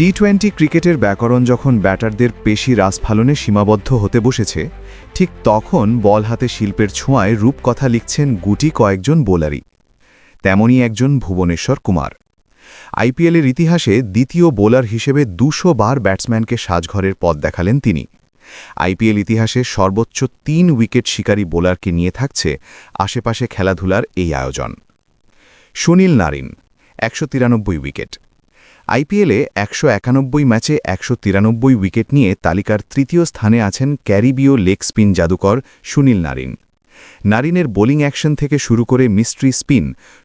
টি-20 ক্রিকেটের ব্যাকরণ যখন ব্যাটারদের পেশি রাসফালনে সীমাবদ্ধ হতে বসেছে, ঠিক তখন বল হাতে শিল্পের ছোঁয়ায় রূপকথা লিখছেন গুটি কয়েকজন বোলারই। তেমনই একজন ভুবনেশ্বর কুমার। আইপিএলের ইতিহাসে দ্বিতীয় বোলার হিসেবে 200 বার ব্যাটসম্যানকে সাজঘরের পথ দেখালেন তিনি। আইপিএল ইতিহাসে সর্বোচ্চ 3 উইকেট শিকারী বোলারকে নিয়ে থাকছে আশেপাশে খেলাধুলার এই আয়োজন। Sunil Narine 193 wicket. আইপিএলে 191 ম্যাচে 193 উইকেট নিয়ে তালিকার তৃতীয় স্থানে আছেন ক্যারিবীয় লেগ স্পিন জাদুকর সুনীল নারিন। নারিনের বোলিং অ্যাকশন থেকে শুরু করে মিস্ট্রি স্পিন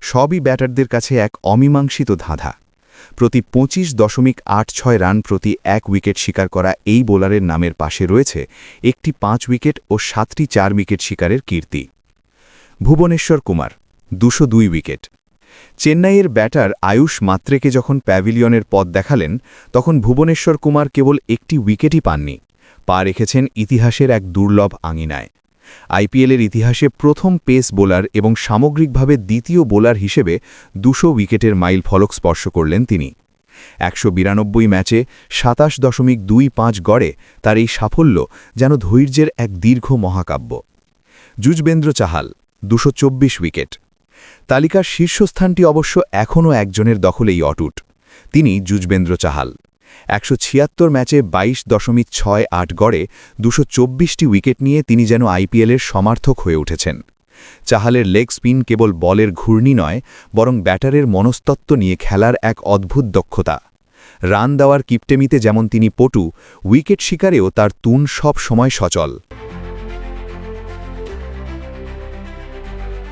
সবই ব্যাটারদের কাছে এক অমীমাংসিত ধাঁধা। প্রতি 25.86 রান প্রতি 1 উইকেট শিকার করা এই বোলারের নামের পাশে রয়েছে একটি 5 উইকেট ও 7টি 4 উইকেট শিকারের কীর্তি। ভুবনেশ্বর কুমার 202 উইকেট। চেন্নাইয়ের ব্যাটার আয়ুষ মাত্রেকে যখন প্যাভিলিয়নের পথ দেখালেন, তখন ভুবনেশ্বর কুমার কেবল একটি উইকেটই পাননি, পা রেখেছেন ইতিহাসের এক দুর্লভ আঙিনায়। আইপিএলের ইতিহাসে প্রথম পেস বোলার এবং সামগ্রিকভাবে দ্বিতীয় বোলার হিসেবে 200 উইকেটের মাইল ফলক স্পর্শ করলেন তিনি। 192 ম্যাচে 27.25 গড়ে তার এই সাফল্য যেন ধৈর্যের এক দীর্ঘ মহাকাব্য। যুজবেন্দ্র চাহাল 224 উইকেট। তালিকার শীর্ষস্থানটি অবশ্য এখনও একজনের দখলেই অটুট, তিনি যুজবেন্দ্র চাহাল। 176 ম্যাচে 22.68 গড়ে 224টি উইকেট নিয়ে তিনি যেন আইপিএলের সমার্থক হয়ে উঠেছেন। চাহালের লেগ স্পিন কেবল বলের ঘূর্ণি নয়, বরং ব্যাটারের মনস্তত্ত্ব নিয়ে খেলার এক অদ্ভুত দক্ষতা। রান দেওয়ার কিপটেমিতে যেমন তিনি পটু, উইকেট শিকারেও তার তুন সব সময় সচল।